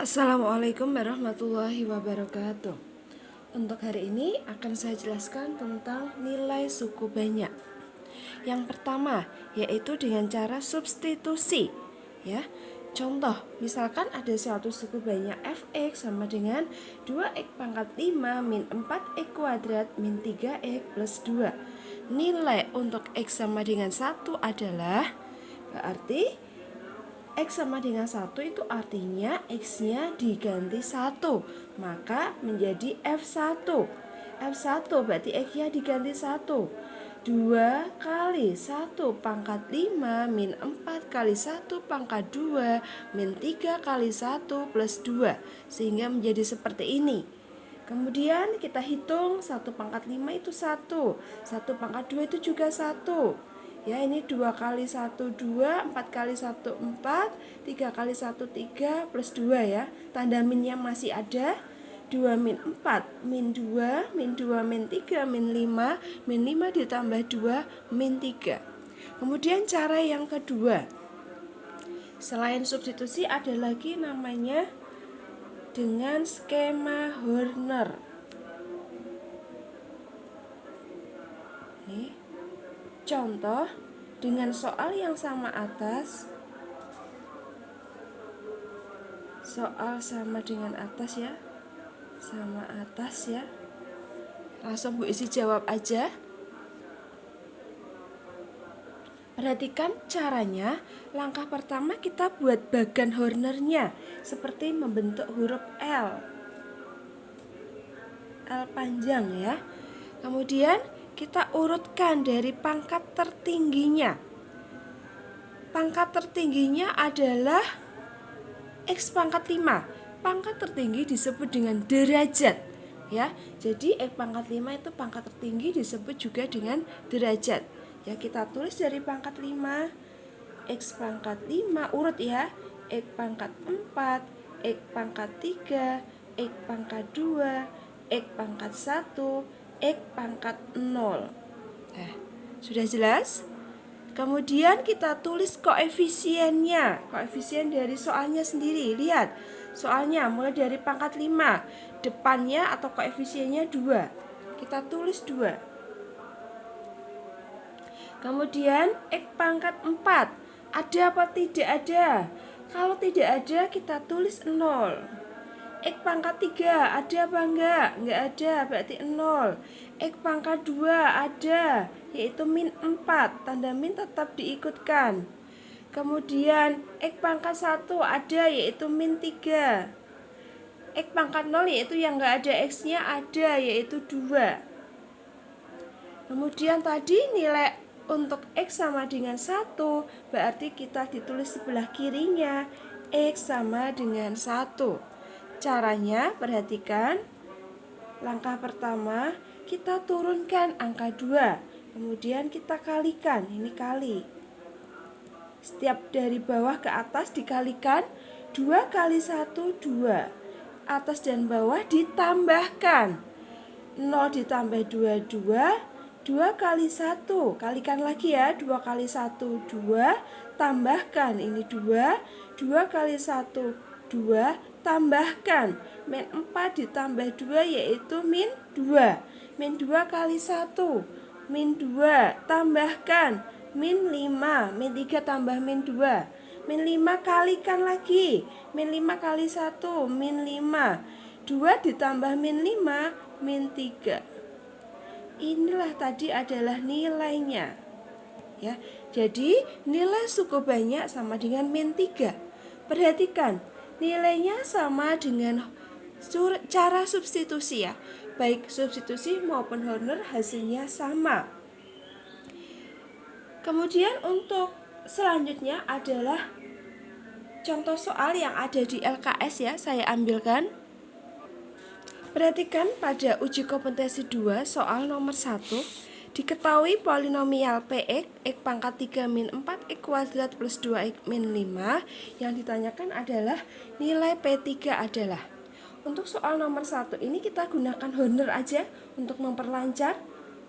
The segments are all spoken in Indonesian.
Assalamualaikum warahmatullahi wabarakatuh. Untuk hari ini akan saya jelaskan tentang nilai suku banyak. Yang pertama yaitu dengan cara substitusi, ya. Contoh, misalkan ada suatu suku banyak fx sama dengan 2x pangkat 5 min 4x kuadrat min 3x plus 2. Nilai untuk x sama dengan 1 adalah, berarti X sama dengan 1 itu artinya X-nya diganti 1, maka menjadi F1. F1 berarti X-nya diganti 1. 2 kali 1 pangkat 5 min 4 kali 1 pangkat 2 min 3 kali 1 plus 2. Sehingga menjadi seperti ini. Kemudian kita hitung 1 pangkat 5 itu 1, 1 pangkat 2 itu juga 1. Ya, ini 2 kali 1 2, 4 kali 1 4, 3 kali 1 3 plus 2 ya. Tanda minnya masih ada. 2 min 4 min 2 min 2 min 3 min 5 min 5 ditambah 2 min 3. Kemudian cara yang kedua, selain substitusi ada lagi namanya dengan skema Horner. Nih, contoh dengan soal yang sama atas. Soal sama dengan atas ya. Sama atas ya. Langsung Bu isi jawab aja. Perhatikan caranya. Langkah pertama kita buat bagan Hornernya seperti membentuk huruf L. L panjang ya. Kemudian kita urutkan dari pangkat tertingginya. Pangkat tertingginya adalah X pangkat 5. Pangkat tertinggi disebut dengan derajat, ya. Jadi X pangkat 5 itu pangkat tertinggi disebut juga dengan derajat. Ya, kita tulis dari pangkat 5. X pangkat 5 urut ya. X pangkat 4, X pangkat 3, X pangkat 2, X pangkat 1, X pangkat 0. Sudah jelas? Kemudian kita tulis koefisiennya. Koefisien dari soalnya sendiri. Lihat, soalnya mulai dari pangkat 5. Depannya atau koefisiennya 2. Kita tulis 2. Kemudian X pangkat 4. Ada apa tidak ada? Kalau tidak ada kita tulis 0. X pangkat 3 ada apa enggak? Enggak ada, berarti 0. X pangkat 2 ada, yaitu min 4. Tanda min tetap diikutkan. Kemudian X pangkat 1 ada, yaitu min 3. X pangkat 0 yaitu yang enggak ada X-nya ada, yaitu 2. Kemudian tadi nilai untuk X sama dengan 1, berarti kita ditulis sebelah kirinya X sama dengan 1. Caranya, perhatikan. Langkah pertama, kita turunkan angka 2. Kemudian kita kalikan, ini kali. Setiap dari bawah ke atas dikalikan. 2 kali 1, 2. Atas dan bawah ditambahkan. 0 ditambah 2, 2. 2 kali 1, kalikan lagi ya. 2 kali 1, 2. Tambahkan, ini 2. 2 kali 1, 2. Tambahkan, min 4 ditambah 2 yaitu min 2. Min 2 kali 1, min 2. Tambahkan, min 5. Min 3 tambah min 2. Min 5 kalikan lagi. Min 5 kali 1, min 5. 2 ditambah min 5, min 3. Inilah tadi adalah nilainya. Ya, jadi nilai suku banyak sama dengan min 3. Perhatikan, nilainya sama dengan cara substitusi ya. Baik substitusi maupun Horner hasilnya sama. Kemudian untuk selanjutnya adalah contoh soal yang ada di LKS ya, saya ambilkan. Perhatikan pada uji kompetensi 2 soal nomor 1. Diketahui polinomial Px, x pangkat 3 min 4x kuadrat plus 2x min 5. Yang ditanyakan adalah nilai P3 adalah. Untuk soal nomor 1 ini kita gunakan Horner aja untuk memperlancar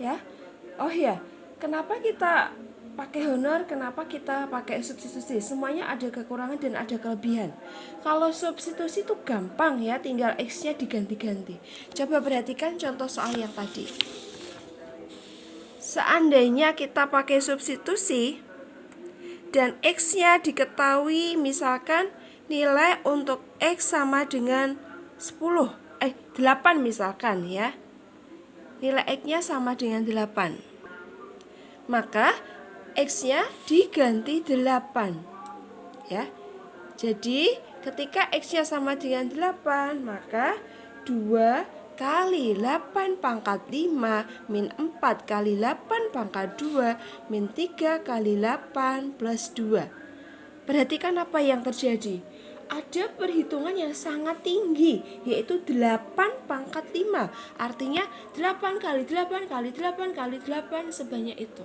ya. Oh ya, kenapa kita pakai honor, kenapa kita pakai substitusi? Semuanya ada kekurangan dan ada kelebihan. Kalau substitusi itu gampang ya, tinggal X-nya diganti-ganti. Coba perhatikan contoh soal yang tadi. Seandainya kita pakai substitusi dan X-nya diketahui, misalkan nilai untuk X sama dengan 8 misalkan ya. Nilai X-nya sama dengan 8. Maka X-nya diganti 8 ya. Jadi ketika X-nya sama dengan 8, maka 2 kali 8 pangkat 5 min 4 kali 8 pangkat 2 min 3 kali 8 plus 2. Perhatikan apa yang terjadi. Ada perhitungan yang sangat tinggi, yaitu 8 pangkat 5. Artinya 8 kali 8 kali 8 kali 8 sebanyak itu.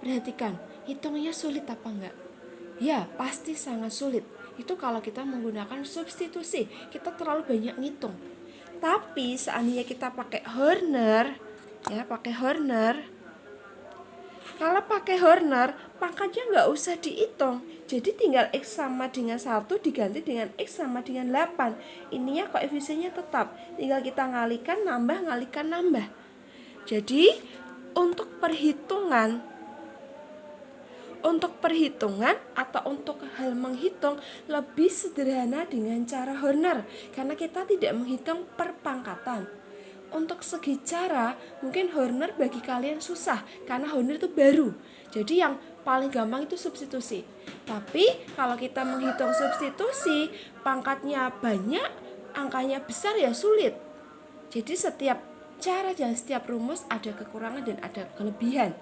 Perhatikan, hitungnya sulit apa enggak? Ya, pasti sangat sulit. Itu kalau kita menggunakan substitusi, kita terlalu banyak ngitung. Tapi seandainya kita pakai Horner, ya, kalau pakai Horner, pangkatnya nggak usah dihitung. Jadi tinggal X sama dengan 1 diganti dengan X sama dengan 8. Ininya koefisiennya tetap. Tinggal kita ngalikan, nambah. Jadi untuk perhitungan atau untuk hal menghitung lebih sederhana dengan cara Horner, karena kita tidak menghitung perpangkatan. Untuk segi cara, mungkin Horner bagi kalian susah karena Horner itu baru. Jadi yang paling gampang itu substitusi. Tapi kalau kita menghitung substitusi, pangkatnya banyak, angkanya besar ya sulit. Jadi setiap cara dan setiap rumus ada kekurangan dan ada kelebihan.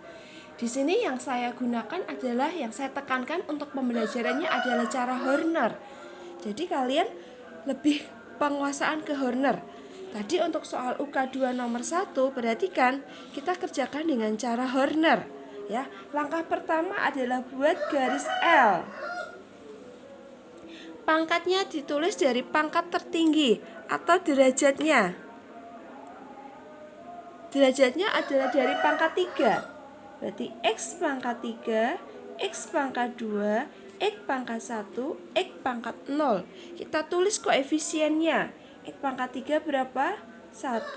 Di sini yang saya gunakan adalah, yang saya tekankan untuk pembelajarannya adalah cara Horner. Jadi kalian lebih penguasaan ke Horner. Tadi untuk soal UK2 nomor 1, perhatikan kita kerjakan dengan cara Horner ya. Langkah pertama adalah buat garis L. Pangkatnya ditulis dari pangkat tertinggi atau derajatnya. Derajatnya adalah dari pangkat 3. Berarti X pangkat 3, X pangkat 2, X pangkat 1, X pangkat 0. Kita tulis koefisiennya. X pangkat 3 berapa? 1.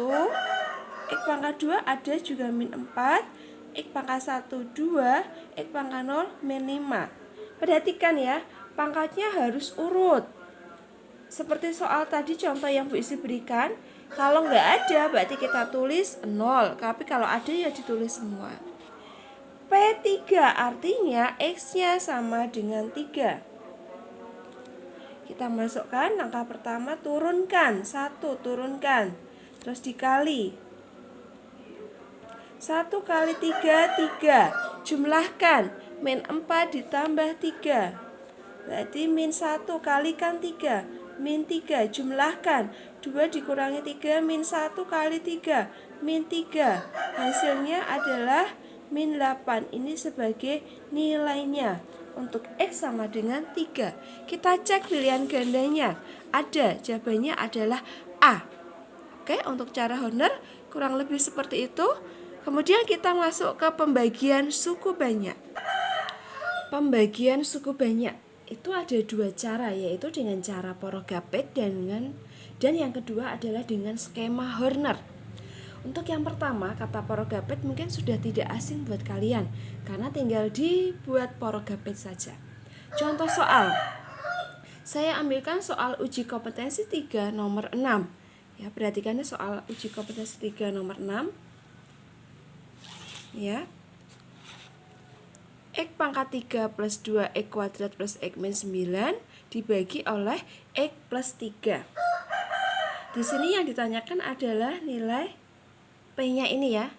X pangkat 2 ada juga min 4. X pangkat 1 2. X pangkat 0 min 5. Perhatikan ya, pangkatnya harus urut. Seperti soal tadi contoh yang Bu Isi berikan. Kalau nggak ada berarti kita tulis 0. Tapi kalau ada ya ditulis semua. P3 artinya X-nya sama dengan 3. Kita masukkan langkah pertama, turunkan 1, turunkan, terus dikali 1 kali 3, 3. Jumlahkan, min 4 ditambah 3 berarti min 1 kalikan 3, min 3. Jumlahkan, 2 dikurangi 3, min 1 kali 3, min 3. Hasilnya adalah min 8. Ini sebagai nilainya. Untuk X sama dengan 3. Kita cek pilihan gandanya. Ada, jawabannya adalah A. Oke, untuk cara Horner kurang lebih seperti itu. Kemudian kita masuk ke pembagian suku banyak. Pembagian suku banyak itu ada 2 cara, yaitu dengan cara Porogapet dan yang kedua adalah dengan skema Horner. Untuk yang pertama, kata Porogapet mungkin sudah tidak asing buat kalian, karena tinggal dibuat Porogapet saja. Contoh soal, saya ambilkan soal uji kompetensi 3 nomor 6. Ya, perhatikannya soal uji kompetensi 3 nomor 6. Ya. X pangkat 3 plus 2 X kuadrat plus X min 9 dibagi oleh X plus 3. Di sini yang ditanyakan adalah nilai P-nya ini ya.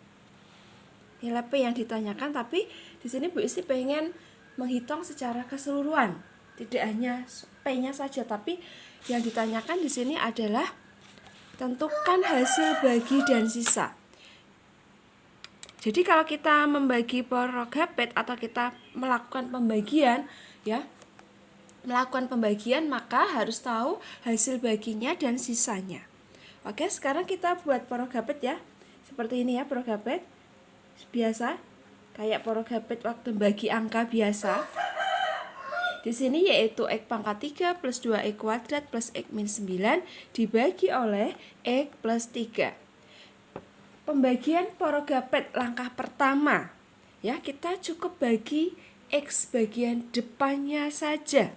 Nilai P yang ditanyakan, tapi di sini Bu Isi pengen menghitung secara keseluruhan. Tidak hanya P-nya saja, tapi yang ditanyakan di sini adalah tentukan hasil bagi dan sisa. Jadi kalau kita membagi Porogapet atau kita melakukan pembagian ya, maka harus tahu hasil baginya dan sisanya. Oke, sekarang kita buat Porogapet ya. Seperti ini ya Porogapet. Biasa. kayak porogapit waktu bagi angka biasa. Di sini yaitu X pangkat 3 plus 2X kuadrat plus X min 9 dibagi oleh X plus 3. Pembagian porogapit langkah pertama, ya, kita cukup bagi X bagian depannya saja.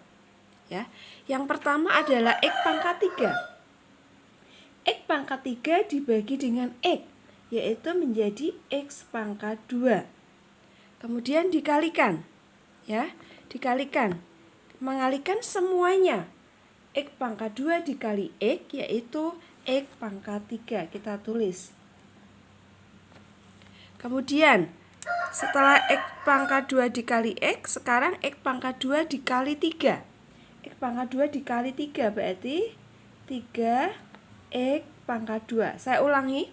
Ya. Yang pertama adalah X pangkat 3. X pangkat 3 dibagi dengan X, yaitu menjadi X pangkat 2. Kemudian dikalikan, ya, dikalikan, mengalikan semuanya. X pangkat 2 dikali X, yaitu X pangkat 3, kita tulis. Kemudian setelah X pangkat 2 dikali X, sekarang X pangkat 2 dikali 3. X pangkat 2 dikali 3 berarti 3X pangkat 2. Saya ulangi.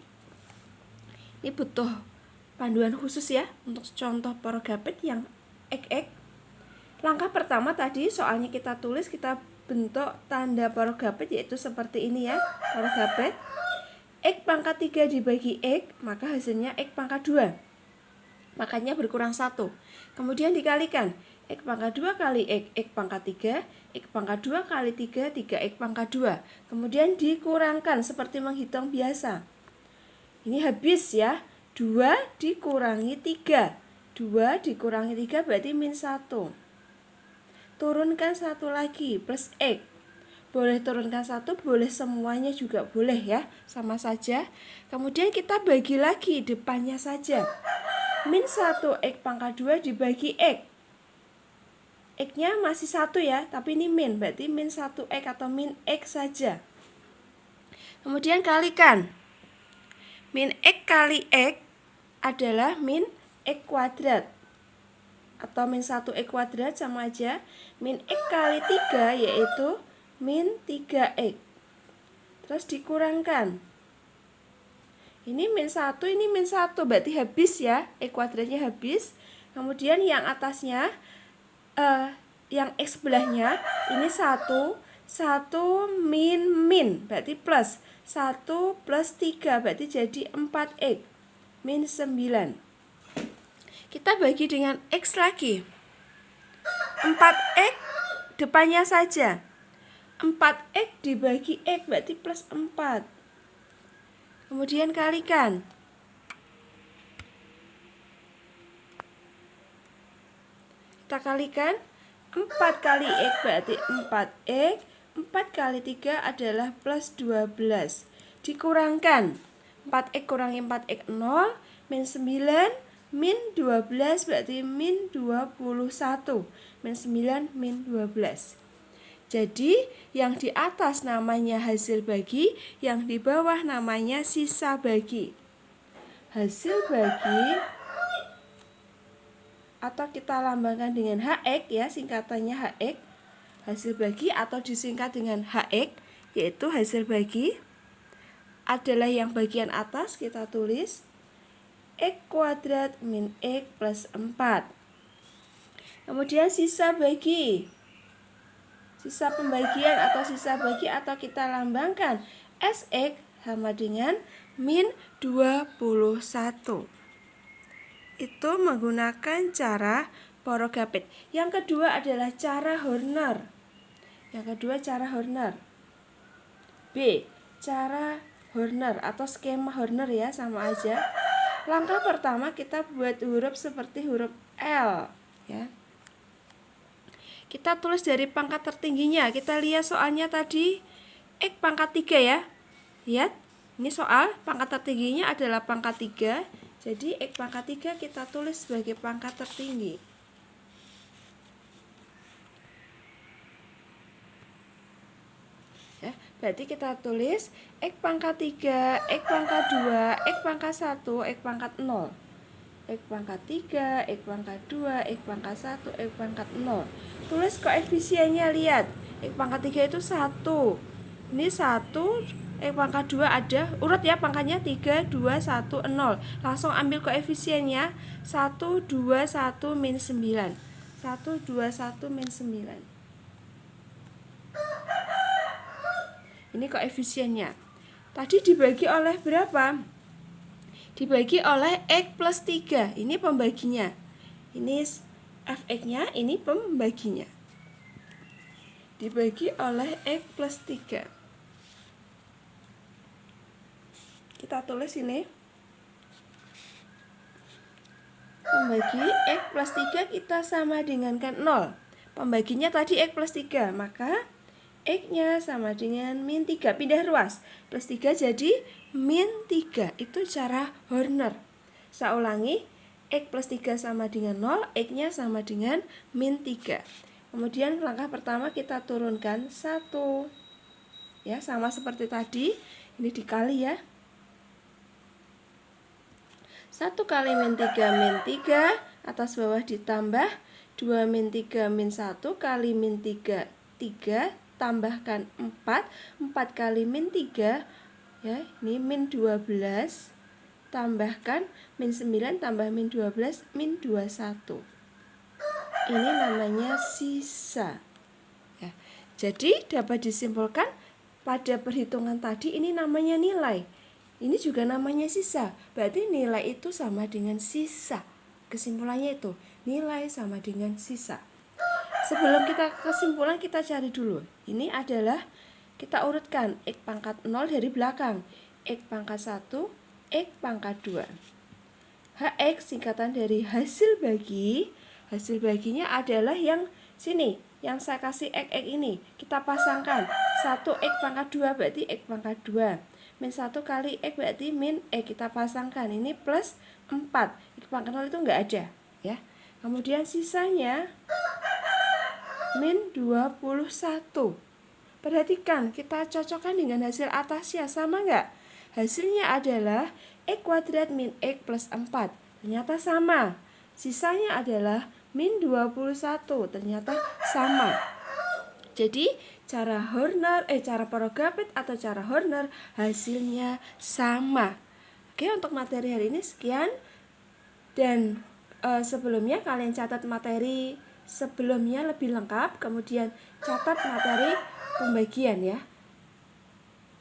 Ini butuh panduan khusus ya untuk contoh porogapit yang X. Langkah pertama tadi soalnya kita tulis, kita bentuk tanda porogapit yaitu seperti ini ya, porogapit. X pangkat 3 dibagi X, maka hasilnya X pangkat 2. Makanya berkurang 1. Kemudian dikalikan. X pangkat 2 kali X, X pangkat 3. X pangkat 2 kali 3, 3X pangkat 2. Kemudian dikurangkan seperti menghitung biasa. Ini habis ya. 2 dikurangi 3. 2 dikurangi 3 berarti min 1. Turunkan 1 lagi plus X. Boleh turunkan 1, boleh semuanya juga boleh ya, sama saja. Kemudian kita bagi lagi depannya saja. Min 1 X pangkat 2 dibagi X. X-nya masih 1 ya, tapi ini min, berarti min 1X atau min X saja. Kemudian kalikan. Min X kali X adalah min X kuadrat. Atau min 1X kuadrat sama aja. Min X kali 3 yaitu min 3X. Terus dikurangkan. Ini min 1, ini min 1. Berarti habis ya. X kuadratnya habis. Kemudian yang atasnya, yang X sebelahnya, ini 1. 1 min. Berarti plus. 1 plus 3. Berarti jadi 4X. Min 9. Kita bagi dengan X lagi. 4X depannya saja. 4X dibagi X berarti plus 4. Kemudian kalikan. Kita kalikan. 4 kali X berarti 4X. 4 kali 3 adalah plus 12. Dikurangkan. 4X kurangi 4X 0. Min 9. Min 12 berarti min 21. Min 9 min 12. Jadi yang di atas namanya hasil bagi, yang di bawah namanya sisa bagi. Hasil bagi atau kita lambangkan dengan HX ya, singkatannya HX. Hasil bagi atau disingkat dengan HX, yaitu hasil bagi adalah yang bagian atas kita tulis X kuadrat min X plus 4. Kemudian sisa bagi. Sisa pembagian atau sisa bagi atau kita lambangkan SX sama dengan min 21. Itu menggunakan cara porogapit. Yang kedua adalah cara Horner. B. Cara Horner atau skema Horner ya, sama aja. Langkah pertama kita buat huruf seperti huruf L ya. Kita tulis dari pangkat tertingginya. Kita lihat soalnya tadi X pangkat 3 ya. Lihat, ini soal pangkat tertingginya adalah pangkat 3. Jadi X pangkat 3 kita tulis sebagai pangkat tertinggi. Ya, berarti kita tulis X pangkat 3, X pangkat 2, X pangkat 1, X pangkat 0. X pangkat 3, X pangkat 2, X pangkat 1, X pangkat 0. Tulis koefisiennya, lihat. X pangkat 3 itu 1. Ini 1, X pangkat 2 ada, urut ya pangkatnya 3, 2, 1, 0. Langsung ambil koefisiennya 1, 2, 1, min 9. 1, 2, 1, min 9. Ini koefisiennya. Tadi dibagi oleh berapa? dibagi oleh X plus 3. Ini pembaginya. Ini Fx-nya, ini pembaginya. Dibagi oleh X plus 3. Kita tulis ini. Pembagi X plus 3 kita sama dengan 0. Pembaginya tadi X plus 3, maka X-nya sama dengan min 3. Pindah ruas. Plus 3 jadi min 3. Itu cara Horner. Saya ulangi. X plus 3 sama dengan 0. X-nya sama dengan min 3. Kemudian langkah pertama kita turunkan 1. Ya, sama seperti tadi. Ini dikali ya. 1 kali min 3 min 3. Atas bawah ditambah 2 min 3 min 1 kali min 3 3. Tambahkan 4. 4 kali min 3. Ya, ini min 12. Tambahkan min 9 tambah min 12 min 21. Ini namanya sisa. Ya, jadi dapat disimpulkan pada perhitungan tadi ini namanya nilai. Ini juga namanya sisa. Berarti nilai itu sama dengan sisa. Kesimpulannya itu nilai sama dengan sisa. Sebelum kita kesimpulan kita cari dulu. Ini adalah kita urutkan X pangkat 0 dari belakang. X pangkat 1, X pangkat 2. Hx singkatan dari hasil bagi. Hasil baginya adalah yang sini. Yang saya kasih X ini. Kita pasangkan. 1 X pangkat 2 berarti X pangkat 2. Min 1 kali X berarti min X. Kita pasangkan. Ini plus 4. X pangkat 0 itu enggak ada. Ya. Kemudian sisanya min 21. Perhatikan, kita cocokkan dengan hasil atasnya, sama enggak? Hasilnya adalah X kuadrat min X plus 4. Ternyata sama. Sisanya adalah min 21. Ternyata sama. Jadi, cara Porogapit atau cara Horner hasilnya sama. Oke, untuk materi hari ini sekian. Dan sebelumnya kalian catat materi sebelumnya lebih lengkap, kemudian catat materi pembagian ya.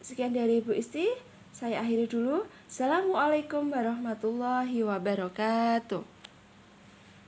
Sekian dari Ibu Isti, saya akhiri dulu. Assalamualaikum warahmatullahi wabarakatuh.